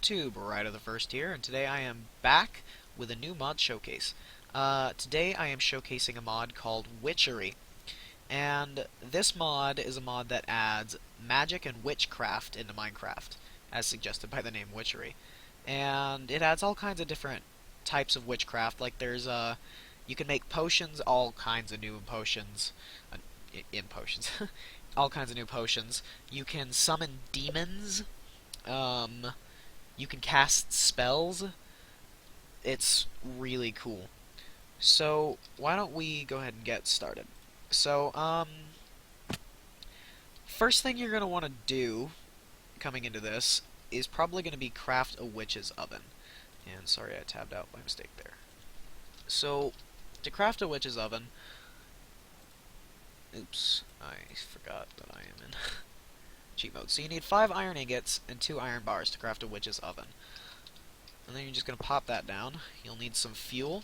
YouTube, Rider the First here, and today I am back with a new mod showcase. Today I am showcasing a mod called Witchery, and this mod is a mod that adds magic and witchcraft into Minecraft, as suggested by the name Witchery. And it adds all kinds of different types of witchcraft, like you can make potions, all kinds of new potions, in potions, all kinds of new potions. You can summon demons. You can cast spells. It's really cool. So, why don't we go ahead and get started? So, first thing you're going to want to do, coming into this, is probably going to be craft a witch's oven. And sorry, I tabbed out by mistake there. So, to craft a witch's oven... Oops, I forgot that I am in... cheat mode. So you need 5 iron ingots and 2 iron bars to craft a witch's oven. And then you're just going to pop that down. You'll need some fuel.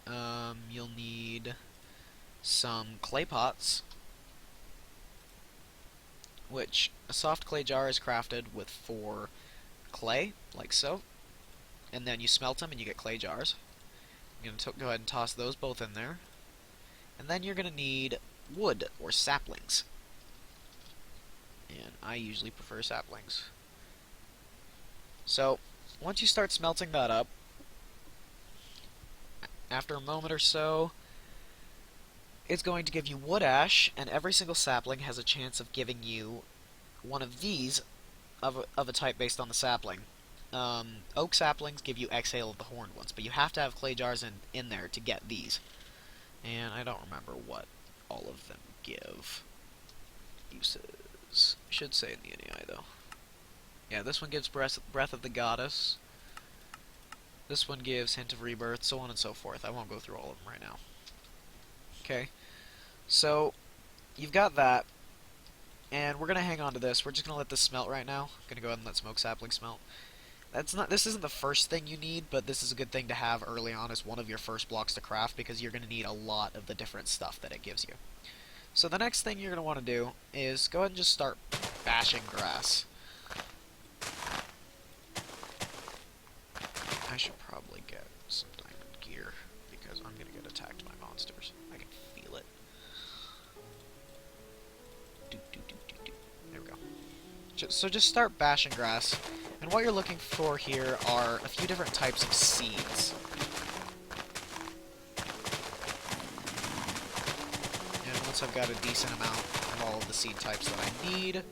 You'll need some clay pots, which a soft clay jar is crafted with 4 clay, like so. And then you smelt them and you get clay jars. You're going to go ahead and toss those both in there. And then you're going to need wood or saplings. And I usually prefer saplings. So, once you start smelting that up, after a moment or so, it's going to give you wood ash, and every single sapling has a chance of giving you one of these of a type based on the sapling. Oak saplings give you exhale of the horned ones, but you have to have clay jars in there to get these. And I don't remember what all of them give. Uses. Should say in the NEI though. Yeah, this one gives breath of the goddess. This one gives hint of rebirth, so on and so forth. I won't go through all of them right now. Okay, so you've got that, and we're gonna hang on to this. We're just gonna let this smelt right now. I'm gonna go ahead and let smoke sapling smelt. This isn't the first thing you need, but this is a good thing to have early on as one of your first blocks to craft, because you're gonna need a lot of the different stuff that it gives you. So the next thing you're going to want to do is go ahead and just start bashing grass. I should probably get some diamond gear, because I'm going to get attacked by monsters. I can feel it. There we go. So just start bashing grass, and what you're looking for here are a few different types of seeds. Once I've got a decent amount of all of the seed types that I need.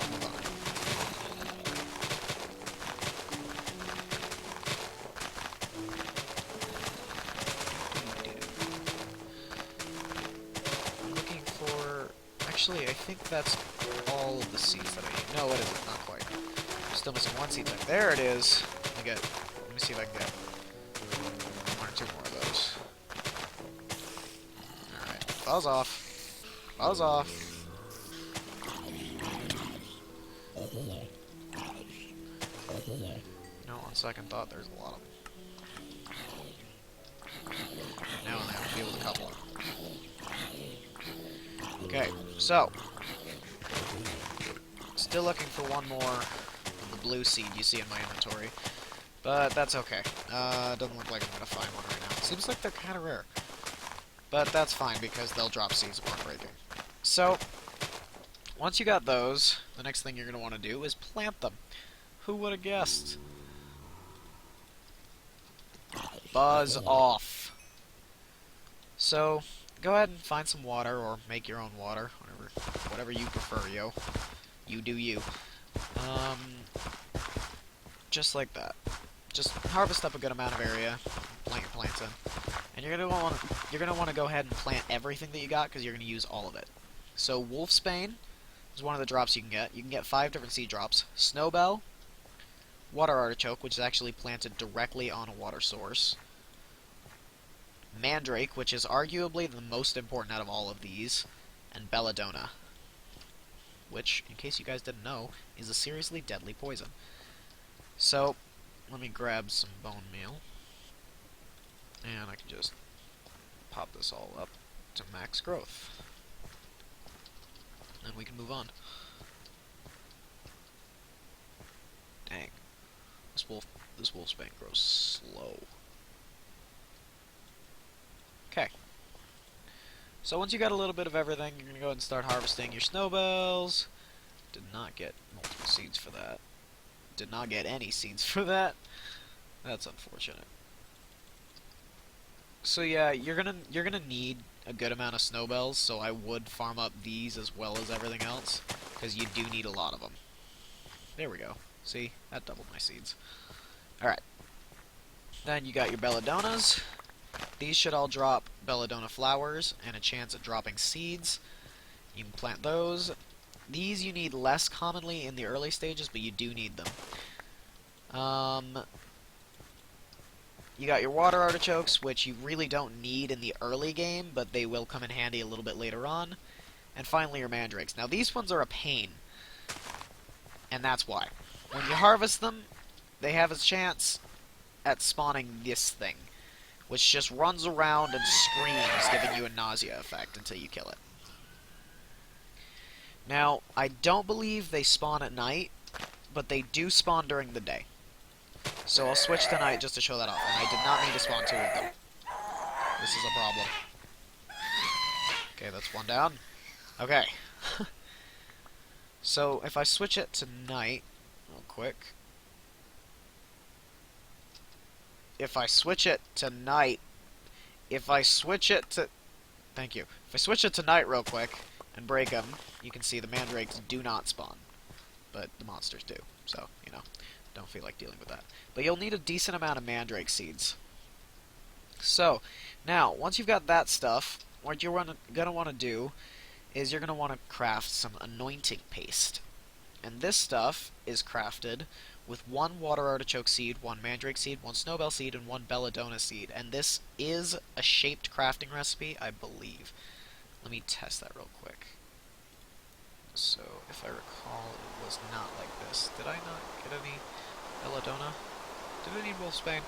Hold on. I'm looking for... Actually, I think that's all of the seeds that I need. No, it isn't. Not quite. I'm still missing one seed type. There it is. Let me see if I can get 1 or 2 more of those. Buzz off. Buzz off. No, on second thought, there's a lot of them. Now I have to deal with a couple. Okay, so. Still looking for one more of the blue seed you see in my inventory. But that's okay. Doesn't look like I'm gonna find one right now. It seems like they're kind of rare. But that's fine, because they'll drop seeds upon breaking. So, once you got those, the next thing you're going to want to do is plant them. Who would have guessed? Buzz off. So, go ahead and find some water, or make your own water, whatever you prefer, yo. You do you. Just like that. Just harvest up a good amount of area, plant your plants in. And you're gonna want to go ahead and plant everything that you got, because you're gonna use all of it. So Wolfsbane is one of the drops you can get. You can get 5 different seed drops. Snowbell, Water Artichoke, which is actually planted directly on a water source. Mandrake, which is arguably the most important out of all of these, and Belladonna, which, in case you guys didn't know, is a seriously deadly poison. So let me grab some bone meal. And I can just pop this all up to max growth. And we can move on. This Wolfsbane grows slow. Okay. So once you got a little bit of everything, you're gonna go ahead and start harvesting your snowbells. Did not get multiple seeds for that. Did not get any seeds for that. That's unfortunate. So yeah, you're gonna need a good amount of snowbells, so I would farm up these as well as everything else, because you do need a lot of them. There we go. See? That doubled my seeds. Alright. Then you got your Belladonnas. These should all drop Belladonna flowers and a chance at dropping seeds. You can plant those. These you need less commonly in the early stages, but you do need them. You got your water artichokes, which you really don't need in the early game, but they will come in handy a little bit later on. And finally your mandrakes. Now these ones are a pain, and that's why. When you harvest them, they have a chance at spawning this thing, which just runs around and screams, giving you a nausea effect until you kill it. Now, I don't believe they spawn at night, but they do spawn during the day. So I'll switch to night just to show that off, and I did not need to spawn 2 of them. This is a problem. Okay, that's one down. Okay. So, if I switch it to night, real quick. If I switch it to night, thank you. If I switch it to night real quick and break them, you can see the mandrakes do not spawn. But the monsters do, so, you know, don't feel like dealing with that. But you'll need a decent amount of mandrake seeds. So, now, once you've got that stuff, what you're going to want to do is you're going to want to craft some anointing paste. And this stuff is crafted with 1 water artichoke seed, 1 mandrake seed, 1 snowbell seed, and 1 belladonna seed. And this is a shaped crafting recipe, I believe. Let me test that real quick. So, if I recall, it was not like this. Did I not get any belladonna? Did I need Wolfsbane?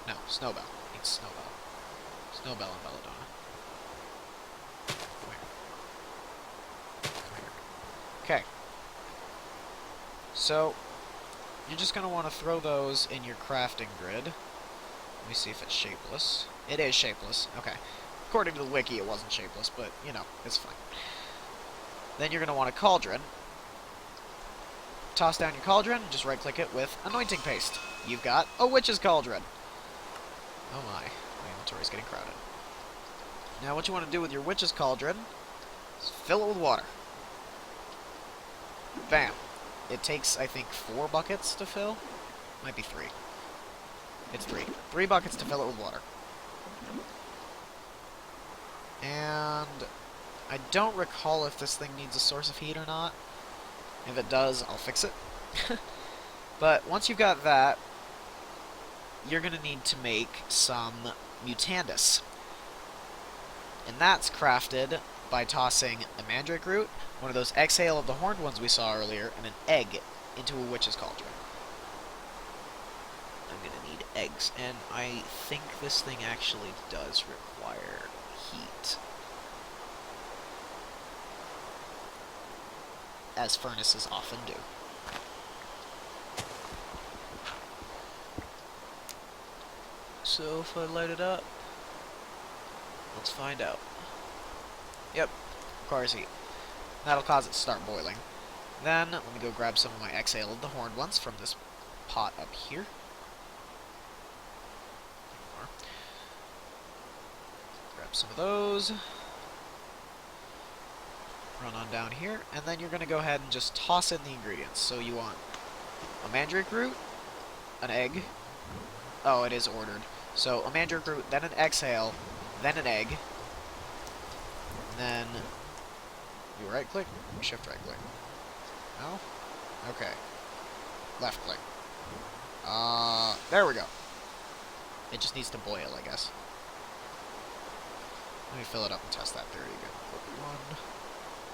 No, snowbell. I need snowbell. Snowbell and belladonna. Come here. Come here. Okay. So, you're just going to want to throw those in your crafting grid. Let me see if it's shapeless. It is shapeless. Okay. According to the wiki, it wasn't shapeless, but, you know, it's fine. Then you're going to want a cauldron. Toss down your cauldron, just right-click it with anointing paste. You've got a witch's cauldron. Oh my inventory's getting crowded. Now what you want to do with your witch's cauldron is fill it with water. Bam. It takes, I think, 4 buckets to fill. Might be 3. It's 3. 3 buckets to fill it with water. And I don't recall if this thing needs a source of heat or not. If it does, I'll fix it. But once you've got that, you're going to need to make some Mutandis. And that's crafted by tossing a mandrake root, one of those exhale of the horned ones we saw earlier, and an egg into a witch's cauldron. I'm going to need eggs, and I think this thing actually does require heat. As furnaces often do. So if I light it up, let's find out. Yep, requires heat. That'll cause it to start boiling. Then, let me go grab some of my exhale of the horned ones from this pot up here. Grab some of those. Run on down here, and then you're going to go ahead and just toss in the ingredients. So you want a mandrake root, an egg. Oh, it is ordered. So a mandrake root, then an exhale, then an egg. And then you right click, shift right click. No? Okay. Left click. There we go. It just needs to boil, I guess. Let me fill it up and test that theory again.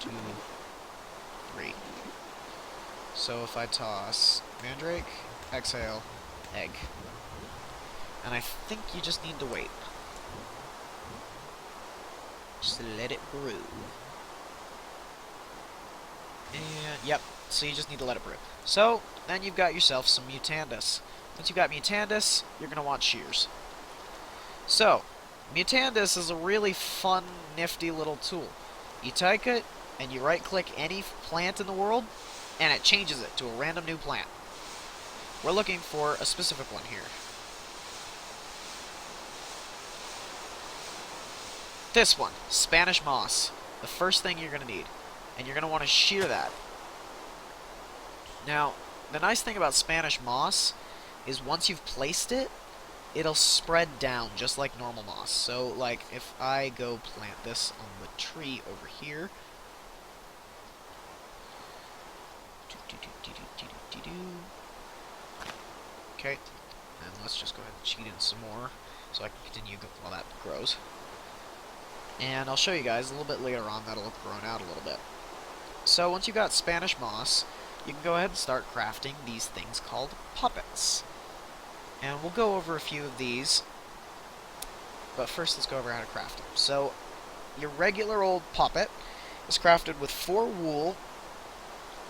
1, 2, 3. So if I toss mandrake, exhale, egg. And I think you just need to wait. Just let it brew. And, yep, so you just need to let it brew. So, then you've got yourself some Mutandis. Once you've got Mutandis, you're going to want shears. So, Mutandis is a really fun, nifty little tool. You take it, and you right-click any plant in the world, and it changes it to a random new plant. We're looking for a specific one here. This one, Spanish moss. The first thing you're going to need. And you're going to want to shear that. Now, the nice thing about Spanish moss is once you've placed it, it'll spread down just like normal moss. So, like, if I go plant this on the tree over here. Okay, and let's just go ahead and cheat in some more so I can continue while that grows. And I'll show you guys a little bit later on that'll have grown out a little bit. So once you've got Spanish moss, you can go ahead and start crafting these things called puppets. And we'll go over a few of these, but first let's go over how to craft them. So your regular old puppet is crafted with 4 wool,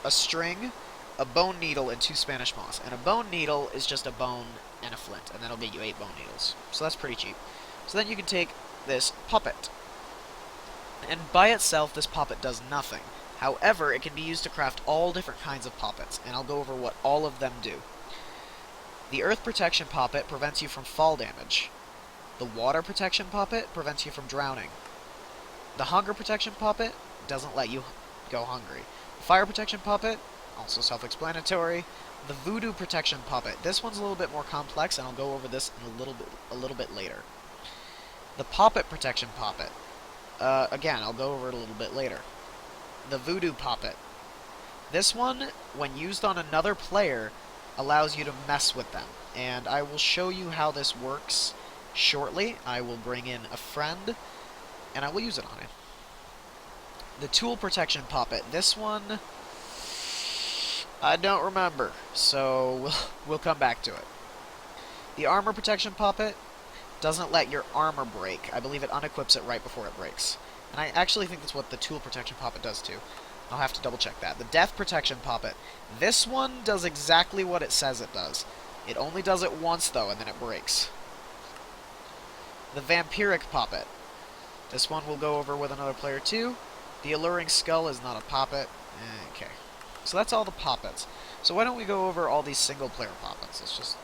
a string, a bone needle, and 2 Spanish moss. And a bone needle is just a bone and a flint, and that'll get you 8 bone needles. So that's pretty cheap. So then you can take this puppet. And by itself, this puppet does nothing. However, it can be used to craft all different kinds of puppets, and I'll go over what all of them do. The Earth Protection Puppet prevents you from fall damage. The Water Protection Puppet prevents you from drowning. The Hunger Protection Puppet doesn't let you go hungry. The Fire Protection Puppet, also self-explanatory. The Voodoo Protection Puppet. This one's a little bit more complex, and I'll go over this in a little bit later. The Poppet Protection Puppet. Again, I'll go over it a little bit later. The Voodoo Puppet. This one, when used on another player, allows you to mess with them. And I will show you how this works shortly. I will bring in a friend, and I will use it on him. The Tool Protection Puppet. This one, I don't remember, so we'll come back to it. The Armor Protection Puppet doesn't let your armor break. I believe it unequips it right before it breaks. And I actually think that's what the Tool Protection Puppet does too. I'll have to double check that. The Death Protection Puppet. This one does exactly what it says it does. It only does it once though, and then it breaks. The Vampiric Puppet. This one we'll go over with another player too. The Alluring Skull is not a puppet. Okay. So that's all the puppets. So why don't we go over all these single player puppets? Let's just...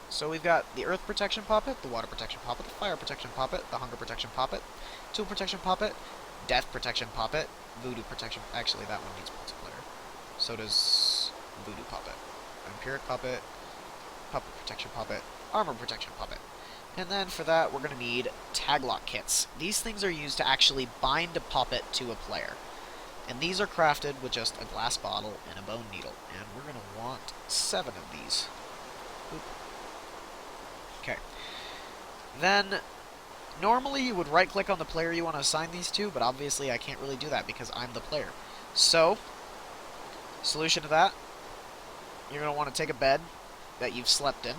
So we've got the Earth Protection Puppet, the Water Protection Puppet, the Fire Protection Puppet, the Hunger Protection Puppet, Tool Protection Puppet, Death Protection Puppet, Voodoo Protection... Actually, that one needs multiplayer. So does Voodoo Puppet. Vampiric Puppet, Puppet Protection Puppet, Armor Protection Puppet. And then for that, we're going to need taglock kits. These things are used to actually bind a puppet to a player. And these are crafted with just a glass bottle and a bone needle. And we're going to want 7 of these. Oop. Okay. Then, normally you would right-click on the player you want to assign these to, but obviously I can't really do that because I'm the player. So, solution to that, you're going to want to take a bed that you've slept in.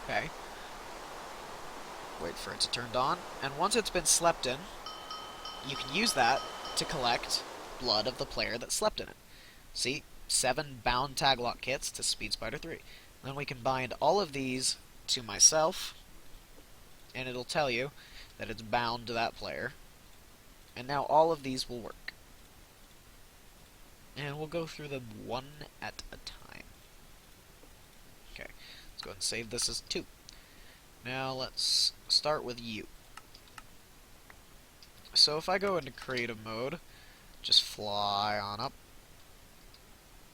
Okay. Wait for it to turn on. And once it's been slept in, you can use that to collect blood of the player that slept in it. See? 7 bound taglock kits to Speed Spider 3. Then we can bind all of these to myself, and it'll tell you that it's bound to that player. And now all of these will work. And we'll go through them one at a time. Okay, let's go ahead and save this as 2. Now let's start with you. So if I go into creative mode, just fly on up.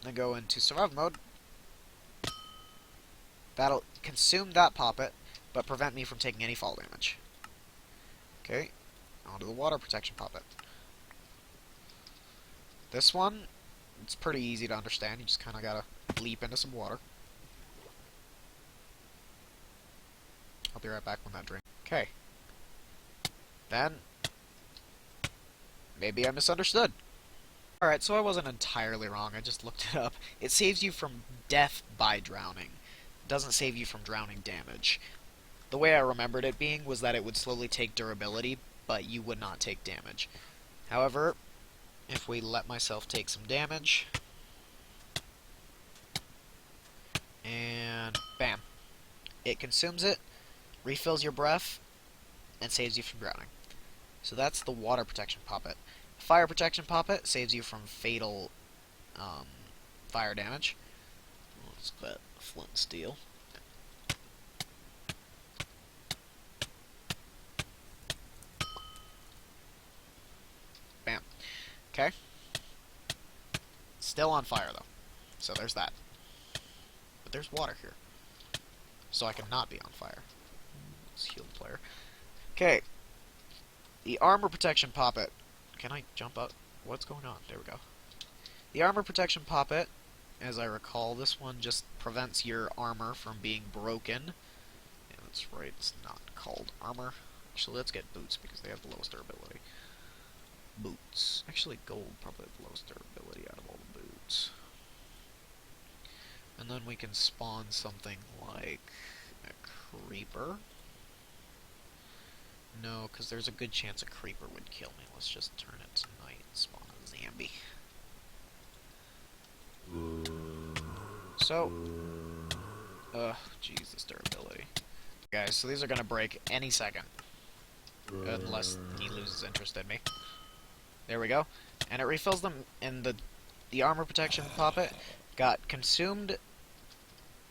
Then go into survival mode. That'll consume that puppet, but prevent me from taking any fall damage. Okay, onto the Water Protection Puppet. This one, it's pretty easy to understand. You just kind of gotta leap into some water. I'll be right back when that drinks. Okay. Then, maybe I misunderstood. Alright, so I wasn't entirely wrong, I just looked it up. It saves you from death by drowning. It doesn't save you from drowning damage. The way I remembered it being was that it would slowly take durability, but you would not take damage. However, if we let myself take some damage, and bam, it consumes it, refills your breath, and saves you from drowning. So that's the water protection poppet. Fire protection poppet saves you from fatal fire damage. Let's get flint and steel. Bam. Okay. Still on fire though. So there's that. But there's water here. So I cannot be on fire. Let's heal the player. Okay. The armor protection poppet. Can I jump up? What's going on? There we go. The armor protection poppet, as I recall, this one just prevents your armor from being broken. Yeah, that's right, it's not called armor. Actually, let's get boots because they have the lowest durability. Boots. Actually, gold probably have the lowest durability out of all the boots. And then we can spawn something like a creeper. No, because there's a good chance a creeper would kill me. Let's just turn it to night and spawn a zombie. So, Jesus, durability. Guys, so these are gonna break any second. Unless he loses interest in me. There we go. And it refills them, and the armor protection poppet got consumed,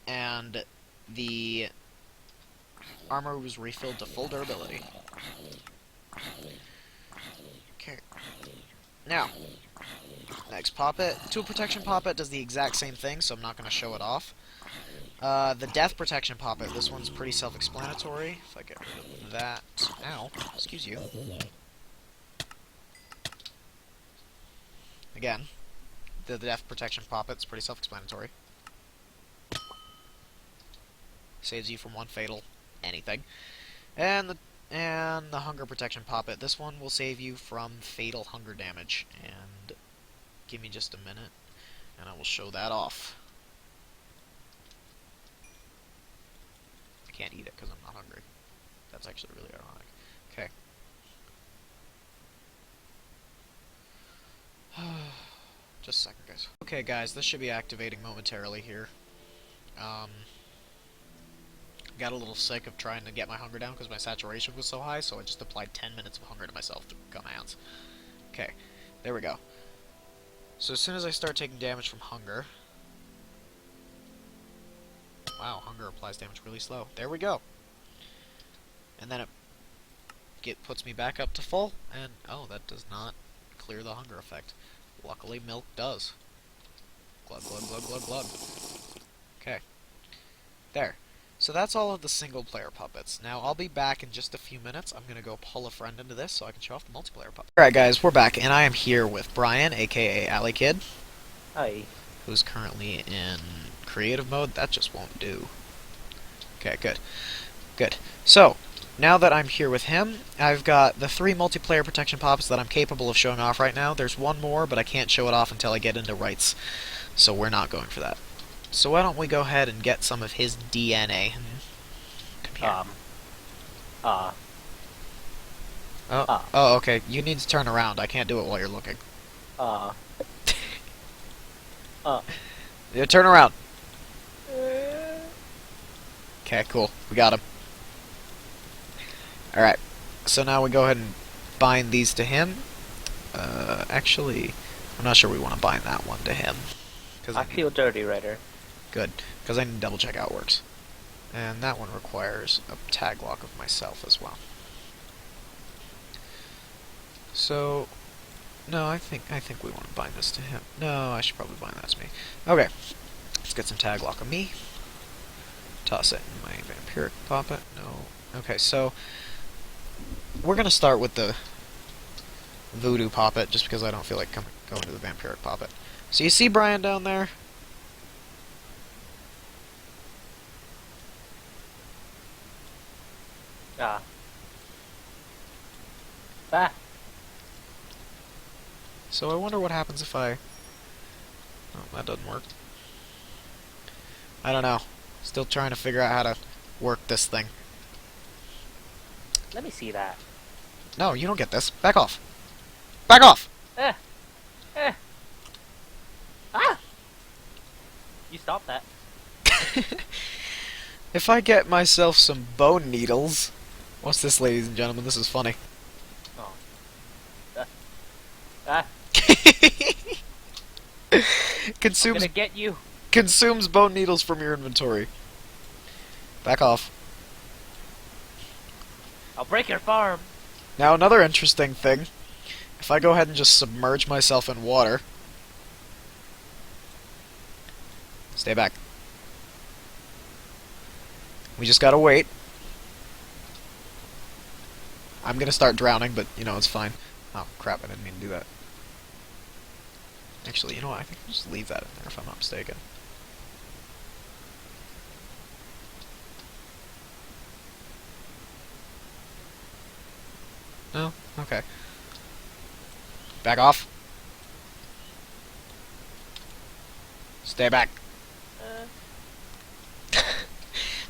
and the armor was refilled to full durability. Okay. Now, next poppet. Tool protection poppet does the exact same thing, so I'm not going to show it off. The death protection poppet, this one's pretty self-explanatory. If I get rid of that... Ow, excuse you. Again, the death protection poppet's pretty self-explanatory. Saves you from one fatal anything. And the hunger protection poppet, this one will save you from fatal hunger damage. And give me just a minute, and I will show that off. I can't eat it because I'm not hungry. That's actually really ironic. Okay. Just a second, guys. Okay, guys, this should be activating momentarily here. Got a little sick of trying to get my hunger down because my saturation was so high, so I just applied 10 minutes of hunger to myself to commands. Okay, there we go. So as soon as I start taking damage from hunger... Wow, hunger applies damage really slow. There we go. And then it puts me back up to full, and oh, that does not clear the hunger effect. Luckily, milk does. Glug, glug, glug, glug, glug. Okay. There. So that's all of the single-player puppets. Now, I'll be back in just a few minutes. I'm going to go pull a friend into this so I can show off the multiplayer puppet. Alright guys, we're back, and I am here with Brian, aka Alley Kid. Hi. Who's currently in creative mode. That just won't do. Okay, good. Good. So, now that I'm here with him, I've got the 3 multiplayer protection poppets that I'm capable of showing off right now. There's one more, but I can't show it off until I get into rights. So we're not going for that. So why don't we go ahead and get some of his DNA? Come here. Oh, okay. You need to turn around. I can't do it while you're looking. Yeah, turn around. Okay, cool. We got him. Alright. So now we go ahead and bind these to him. Actually, I'm not sure we want to bind that one to him. I feel dirty, Ryder. Good, because I need to double check how it works. And that one requires a tag lock of myself as well. So, no, I think we want to bind this to him. No, I should probably bind that to me. Okay, let's get some tag lock of me. Toss it in my Vampiric Puppet. No. Okay, so we're gonna start with the Voodoo Puppet, just because I don't feel like going to the Vampiric Puppet. So you see Brian down there? So I wonder what happens if I... Oh, that doesn't work. I don't know. Still trying to figure out how to work this thing. Let me see that. No, you don't get this. Back off. Back off! Eh. Eh. Ah! You stop that. If I get myself some bone needles... What's this, ladies and gentlemen? This is funny. Oh. Ah. I'm Consumes gonna get you. consumes bone needles from your inventory. Back off. I'll break your farm. Now another interesting thing. If I go ahead and just submerge myself in water... Stay back. We just gotta wait. I'm gonna start drowning, but, you know, it's fine. Oh, crap, I didn't mean to do that. Actually, you know what, I think I'll just leave that in there if I'm not mistaken. No? Okay. Back off. Stay back.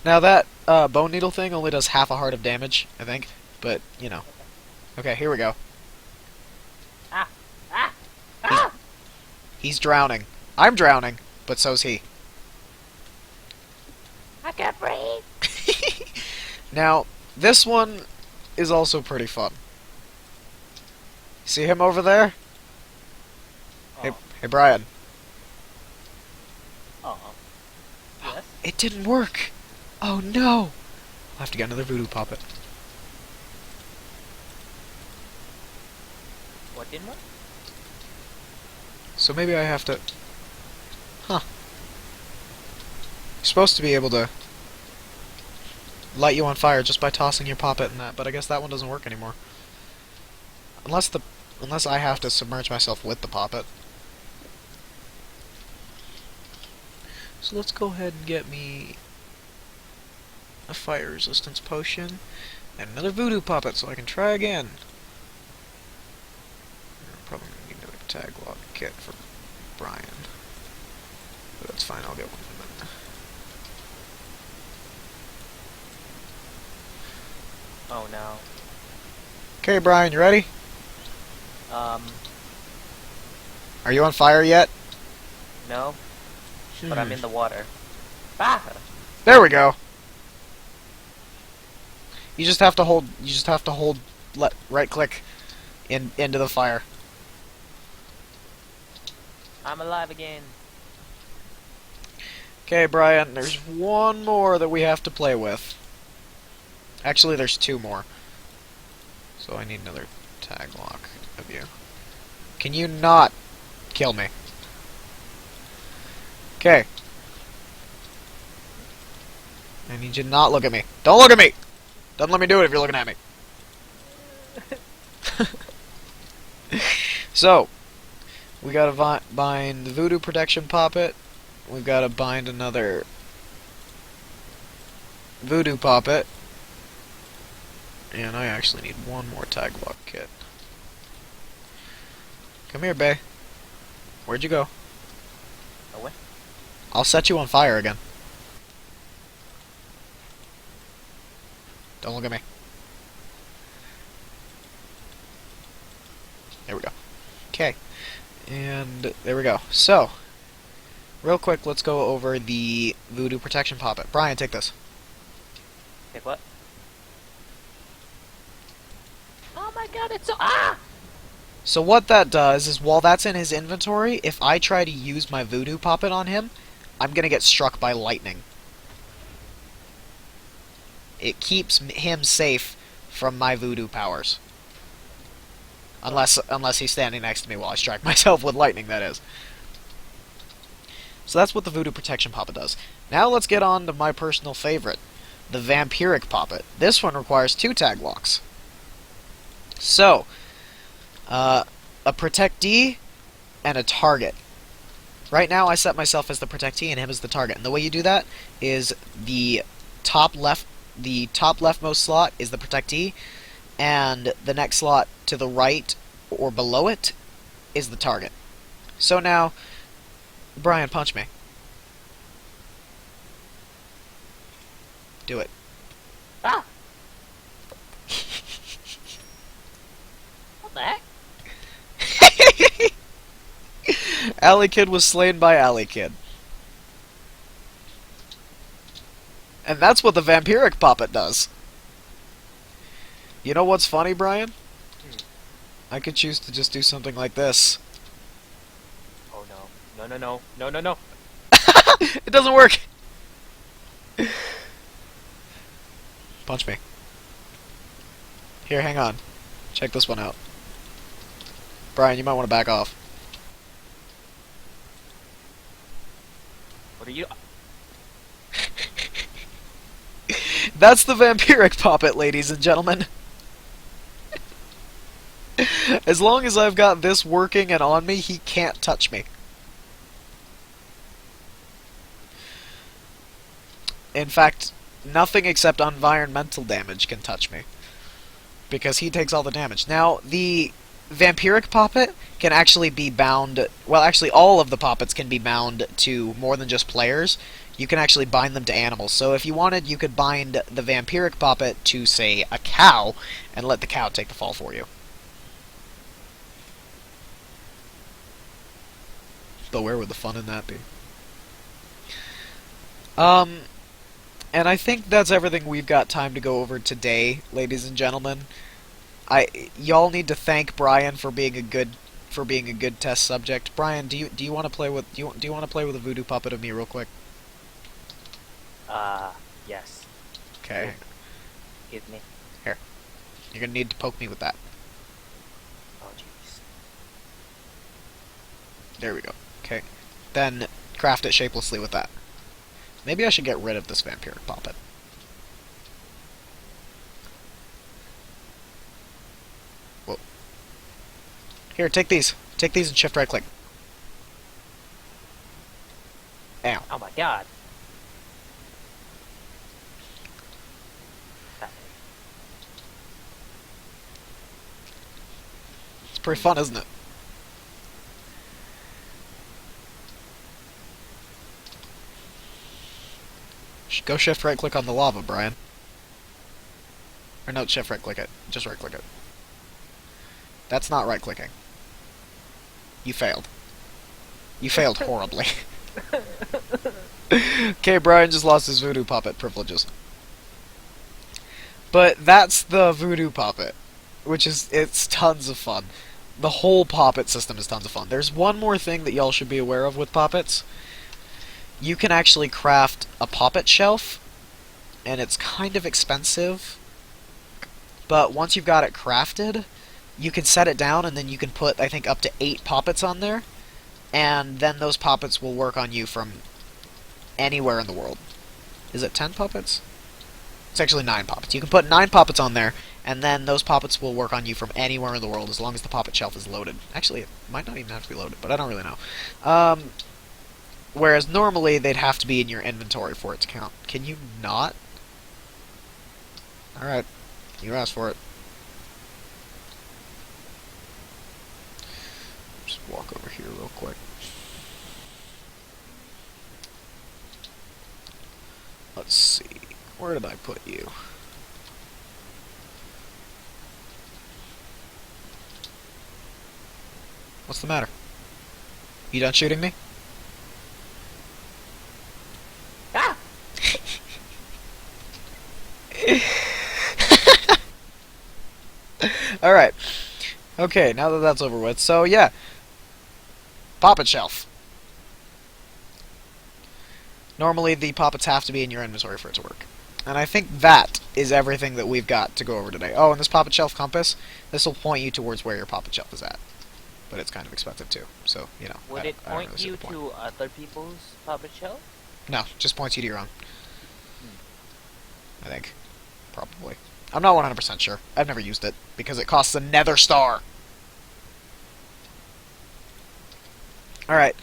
Now that bone needle thing only does half a heart of damage, I think. But, you know. Okay, here we go. Ah! Ah! Ah! He's drowning. I'm drowning, but so's he. I can't breathe. Now, this one is also pretty fun. See him over there? Oh. Hey, Brian. Oh. Yes? It didn't work. Oh no! I'll have to get another voodoo puppet. What didn't work? So maybe I have to... Huh. You're supposed to be able to light you on fire just by tossing your poppet in that, but I guess that one doesn't work anymore. Unless I have to submerge myself with the poppet. So let's go ahead and get me a fire resistance potion and another voodoo puppet so I can try again. I'm probably gonna need another tag lock kit for Brian. But that's fine, I'll get one of them. Oh no. Okay, Brian, you ready? Are you on fire yet? No. But I'm in the water. Ah! There we go. You just have to hold. Right click into the fire. I'm alive again. Okay, Brian. There's one more that we have to play with. Actually, there's two more. So I need another tag lock of you. Can you not kill me? Okay. I need you to not look at me. Don't look at me! Don't let me do it if you're looking at me. So, we gotta bind the Voodoo Protection Poppet. We've gotta bind another Voodoo Puppet. And I actually need one more tag lock kit. Come here, Bay. Where'd you go? Away. I'll set you on fire again. Don't look at me. There we go. Okay. And there we go. So, real quick, let's go over the Voodoo Protection Poppet. Brian, take this. Take what? Oh my god, it's so... Ah! So what that does is, while that's in his inventory, if I try to use my Voodoo Puppet on him, I'm gonna get struck by lightning. It keeps him safe from my voodoo powers. Unless he's standing next to me while I strike myself with lightning, that is. So that's what the Voodoo Protection Puppet does. Now let's get on to my personal favorite, the Vampiric Puppet. This one requires 2 tag locks. So, a protectee and a target. Right now I set myself as the protectee and him as the target. And the way you do that is the top leftmost slot is the protectee, and the next slot to the right or below it is the target. So now, Brian, punch me. Do it. Ah! Alley Kid was slain by Alley Kid. And that's what the Vampiric Puppet does. You know what's funny, Brian? I could choose to just do something like this. Oh no. No, no, no. No, no, no. It doesn't work! Punch me. Here, hang on. Check this one out. Brian, you might want to back off. What are you... That's the Vampiric Puppet, ladies and gentlemen. As long as I've got this working and on me, he can't touch me. In fact, nothing except environmental damage can touch me. Because he takes all the damage. Now, the Vampiric Puppet can actually be bound... Well, actually, all of the puppets can be bound to more than just players. You can actually bind them to animals. So if you wanted, you could bind the Vampiric Puppet to, say, a cow, and let the cow take the fall for you. But where would the fun in that be? And I think that's everything we've got time to go over today, ladies and gentlemen. Y'all need to thank Brian for being a good test subject. Brian, do you want to play with do you want to play with a voodoo puppet of me real quick? Yes. Okay. Give me. Here. You're gonna need to poke me with that. Oh jeez. There we go. Okay. Then craft it shapelessly with that. Maybe I should get rid of this Vampiric Puppet. Whoa. Here, take these. Take these and shift right click. Ow. Oh my god. It's pretty fun, isn't it? Go shift right click on the lava, Brian. Or no, shift right click it. Just right click it. That's not right clicking. You failed. You failed horribly. Okay, Brian just lost his voodoo puppet privileges. But that's the voodoo puppet, which is, it's tons of fun. The whole Poppet system is tons of fun. There's one more thing that y'all should be aware of with Poppets. You can actually craft a Poppet shelf, and it's kind of expensive, but once you've got it crafted, you can set it down, and then you can put, I think, up to 8 Poppets on there, and then those Poppets will work on you from anywhere in the world. Is it 10 Poppets? It's actually 9 Poppets. You can put 9 Poppets on there, and then those Poppets will work on you from anywhere in the world as long as the Poppet shelf is loaded. Actually, it might not even have to be loaded, but I don't really know. Whereas normally they'd have to be in your inventory for it to count. Can you not? Alright. You asked for it. Just walk over here real quick. Let's see. Where did I put you? What's the matter? You done shooting me? Ah! Alright. Okay, now that that's over with. So, yeah. Poppet shelf. Normally, the Poppets have to be in your inventory for it to work. And I think that is everything that we've got to go over today. Oh, and this Poppet shelf compass, this will point you towards where your Poppet shelf is at. But it's kind of expensive too, so, you know. Would it point you to other people's Poppet shelf? No, just points you to your own. I think. Probably. I'm not 100% sure. I've never used it, because it costs a nether star. Alright.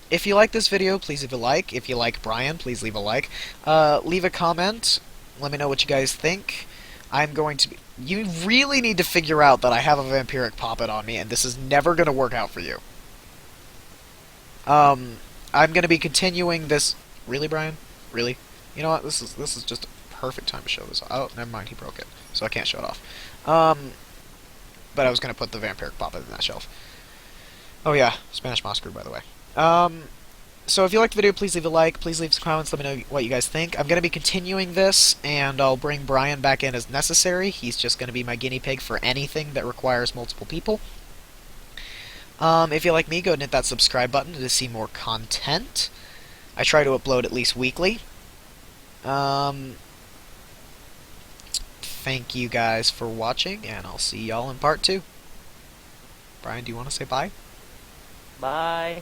If you like this video, please leave a like. If you like Brian, please leave a like. Leave a comment. Let me know what you guys think. I'm going to be... You really need to figure out that I have a Vampiric Puppet on me, and this is never going to work out for you. I'm going to be continuing this... Really, Brian? Really? You know what? This is just a perfect time to show this. Oh, never mind. He broke it. So I can't show it off. But I was going to put the Vampiric Puppet in that shelf. Oh yeah, Spanish Moss Crew, by the way. So if you liked the video, please leave a like, please leave some comments, let me know what you guys think. I'm going to be continuing this, and I'll bring Brian back in as necessary. He's just going to be my guinea pig for anything that requires multiple people. If you like me, go and hit that subscribe button to see more content. I try to upload at least weekly. Thank you guys for watching, and I'll see y'all in part 2. Brian, do you want to say bye? Bye.